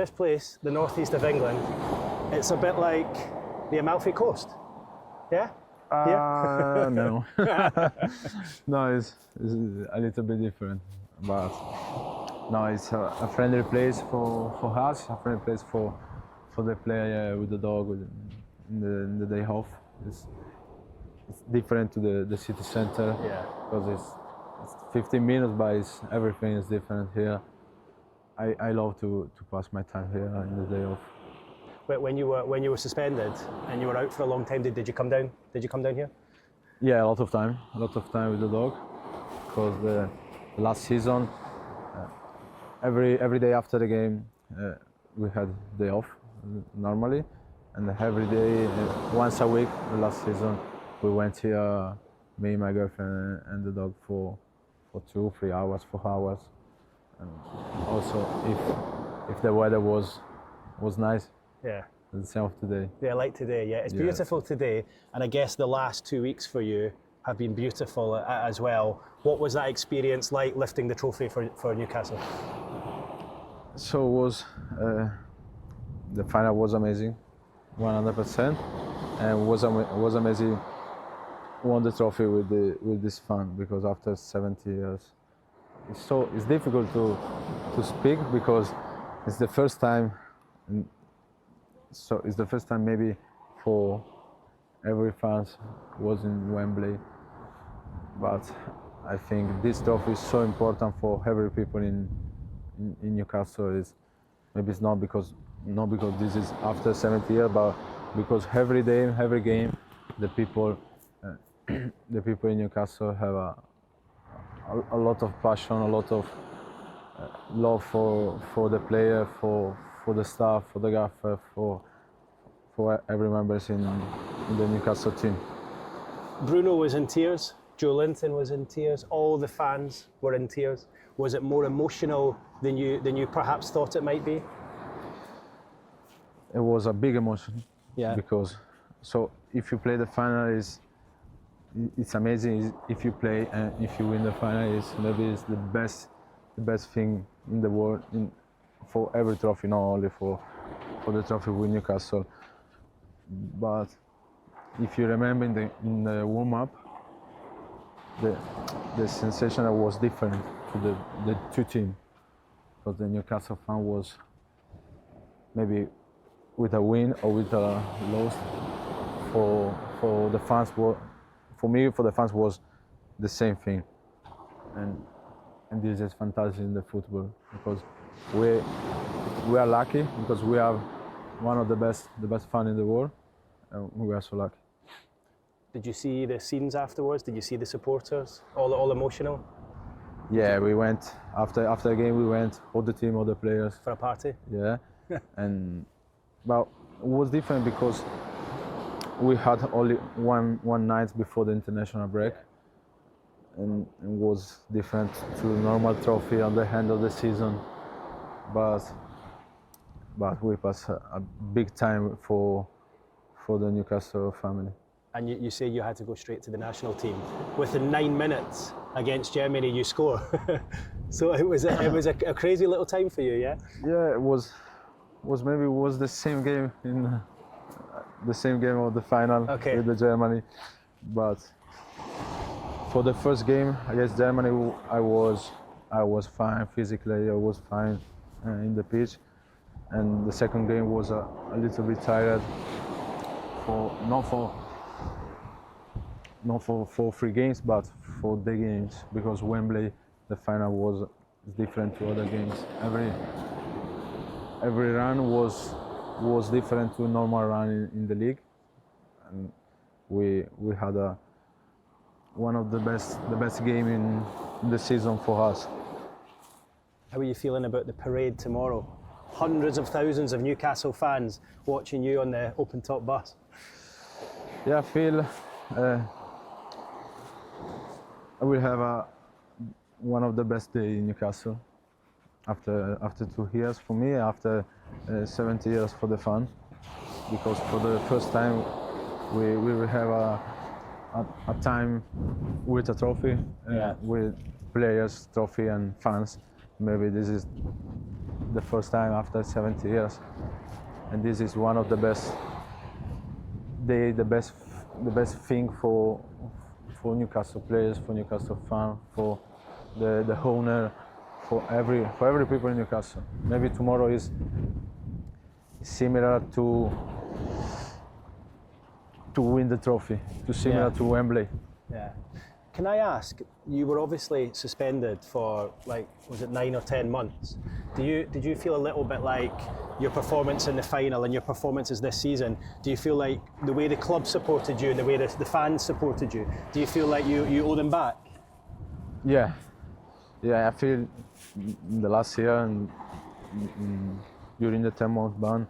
this place, the northeast of England, it's a bit like the Amalfi Coast. Yeah? No. No, it's a little bit different. But no, it's a friendly place for us, a friendly place for the player with the dog in the day off. It's different to the city center. Yeah. Because it's 15 minutes, but everything is different here. I love to pass my time here in the day off. But when you were suspended and you were out for a long time, did you come down? Did you come down here? Yeah, a lot of time with the dog. Because the last season, every day after the game, we had day off normally, and every day, once a week, the last season, we went here, me, my girlfriend, and the dog for 2, 3 hours, 4 hours. And also, if the weather was nice. Yeah. The same of today. Yeah, like today, yeah. It's beautiful today, and I guess the last 2 weeks for you have been beautiful as well. What was that experience like, lifting the trophy for Newcastle? So it was, the final was amazing, 100%, and was amazing. Won the trophy with this fan, because after 70 years, it's difficult to speak, because it's the first time. So it's the first time maybe for every fan was in Wembley, but I think this trophy is so important for every people in Newcastle. Maybe it's not because this is after 70 years, but because every day, every game, the people in Newcastle have a lot of passion, a lot of love for the player, for the staff, for the gaffer, for every members in the Newcastle team. Bruno was in tears, Joe Linton was in tears, all the fans were in tears. Was it more emotional than you perhaps thought it might be? It was a big emotion. Yeah. Because if you play the final, it's amazing. If you play and if you win the final, it's the best thing in the world for every trophy, not only for the trophy with Newcastle. But if you remember in the warm-up, the sensation was different to the two teams, because the Newcastle fan was maybe with a win or with a loss. For the fans, for the fans was the same thing, and this is fantastic in the football, because we are lucky, because we have one of the best fans in the world, and we are so lucky. Did you see the scenes afterwards? Did you see the supporters? All emotional? Yeah, we went after the game. We went, all the team, all the players, for a party. Yeah, but it was different because we had only one night before the international break, and it was different to normal trophy on the end of the season. But we passed a big time for the Newcastle family. And you say you had to go straight to the national team. Within 9 minutes against Germany, you score. So it was a crazy little time for you, yeah? Yeah, it was the same game of the final with the Germany, but for the first game against Germany, I was fine physically. I was fine in the pitch, and the second game was a little bit tired. Not for 3 games, but for the games, because Wembley, the final was different to other games. Every run was different to a normal run in the league, and we had one of the best game in the season for us. How are you feeling about the parade tomorrow? Hundreds of thousands of Newcastle fans watching you on the open-top bus. Yeah, I feel I will have one of the best days in Newcastle after 2 years for me, after 70 years for the fun, because for the first time we will have a time with a trophy, with players, trophy and fans. Maybe this is the first time after 70 years, and this is one of the best the best thing for Newcastle players, for Newcastle fans, for the owner, for every people in Newcastle. Maybe tomorrow is similar to win the trophy, similar to Wembley. Yeah. Can I ask, you were obviously suspended for was it 9 or 10 months? Did you feel a little bit like your performance in the final and your performances this season, do you feel like the way the club supported you and the way the fans supported you, do you feel like you owe them back? Yeah, I feel the last year and during the 10-month ban,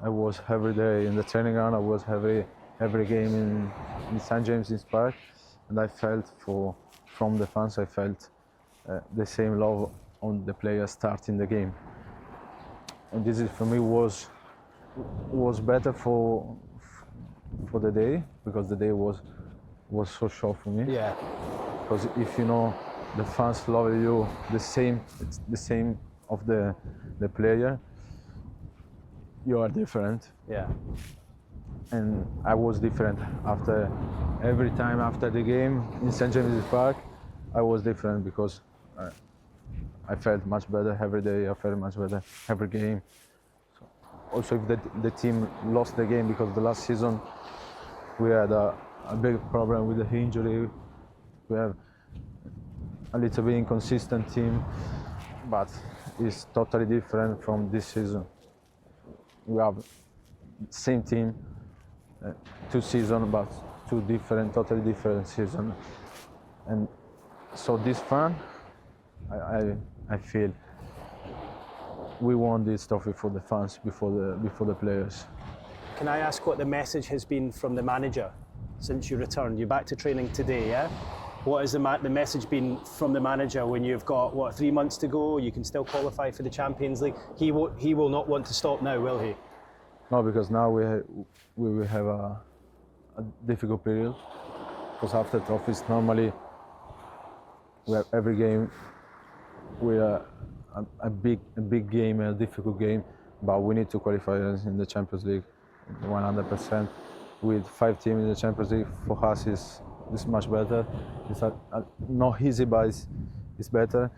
I was every day in the training ground, I was every game in St. James's Park, and I felt from the fans, I felt the same love on the players starting the game. And this is for me was better for the day, because the day was so short for me. Yeah. Because if you know the fans love you the same of the player, you are different. Yeah. And I was different every time after the game in St. James's Park. I was different because I felt much better every day. I felt much better every game. So also, if the team lost the game, because the last season we had a big problem with the injury. We have a little bit inconsistent team, but it's totally different from this season. We have same team, 2 seasons, but 2 totally different seasons. And so this fun, I feel we won this trophy for the fans before the players. Can I ask what the message has been from the manager since you returned? You're back to training today, yeah? What has the message been from the manager when you've got 3 months to go? You can still qualify for the Champions League. He will not want to stop now, will he? No, because now we will have a difficult period. Because after trophies, normally we have every game. We are a big game, a difficult game, but we need to qualify in the Champions League 100%. With 5 teams in the Champions League, for us is much better. It's not easy, but it's better.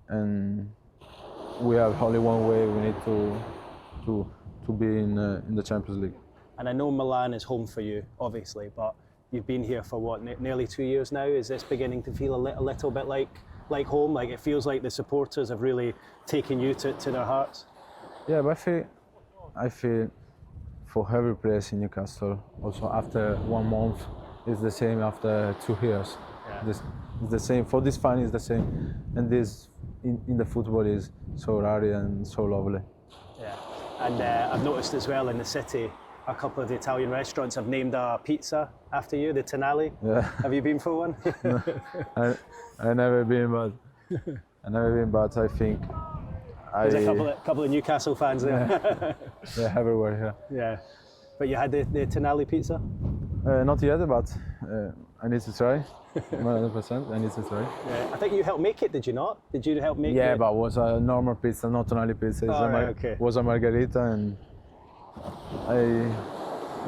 And we have only one way. We need to be in the Champions League. And I know Milan is home for you, obviously, but you've been here for nearly 2 years now. Is this beginning to feel a little bit like home? Like it feels like the supporters have really taken you to their hearts? Yeah, but I feel for every place in Newcastle, also after 1 month, it's the same after 2 years. Yeah. It's the same, for this fan is the same. And this in the football is so rare and so lovely. Yeah, and I've noticed as well in the city, a couple of the Italian restaurants have named a pizza after you, the Tonali. Yeah. Have you been for one? No, I never been, but I think There's a couple of Newcastle fans there. Yeah, they're everywhere here. Yeah, but you had the Tonali pizza? Not yet, but I need to try. 100%, I need to try. Yeah. I think you helped make it, did you not? Did you help make it? Yeah, but it was a normal pizza, not Tonali pizza. It was a margherita, and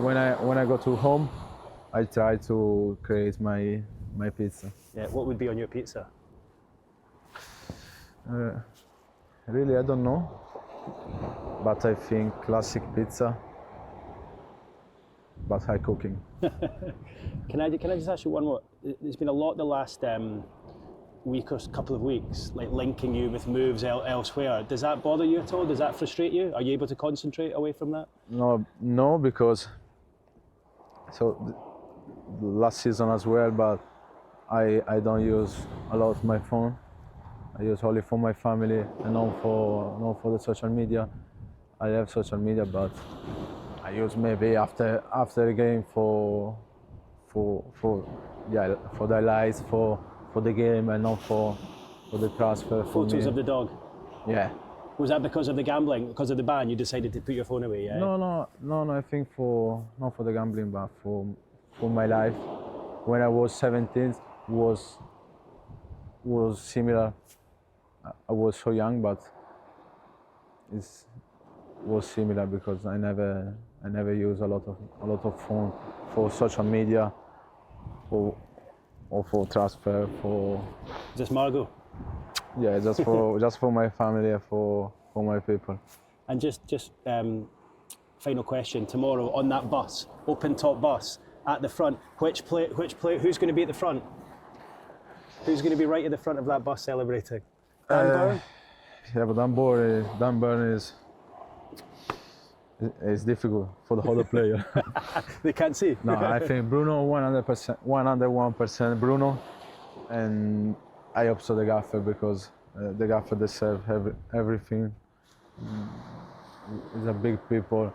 when I go to home, I try to create my pizza. Yeah, what would be on your pizza? Really, I don't know, but I think classic pizza, but high cooking. Can I just ask you one more? There's been a lot the last week or couple of weeks, like linking you with moves elsewhere. Does that bother you at all? Does that frustrate you? Are you able to concentrate away from that? No, because the last season as well, but I don't use a lot of my phone. I use only for my family and not for the social media. I have social media, but I use maybe after the game for the highlights for the game, and not for the transfer. Photos of the dog. Yeah. Was that because of the gambling? Because of the ban, you decided to put your phone away? Yeah. No. I think not for the gambling, but for my life. When I was 17, was similar. I was so young, but was similar because I never use a lot of phone for social media, or for transfer, for Just Margot. yeah, just for my family, for my people. And just final question. Tomorrow on that bus, open top bus at the front, which play? Who's going to be at the front? Who's going to be right at the front of that bus celebrating? Dan Burn? Yeah, but Dan Burn is difficult for the whole player. They can't see. No, I think Bruno 100%, 101% Bruno, and I hope so the gaffer, because the gaffer deserves everything. He's a big people,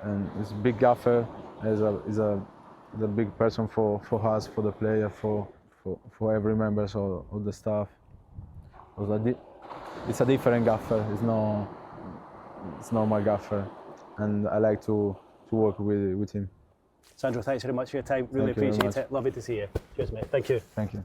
and he's a big gaffer. He's a big person for us, for the player, for every member of the staff. It's a different gaffer. It's not my gaffer, and I like to work with him. Sandro, thanks very much for your time. Really Thank you very appreciate much. it. Lovely to see you. Cheers, mate. Thank you. Thank you.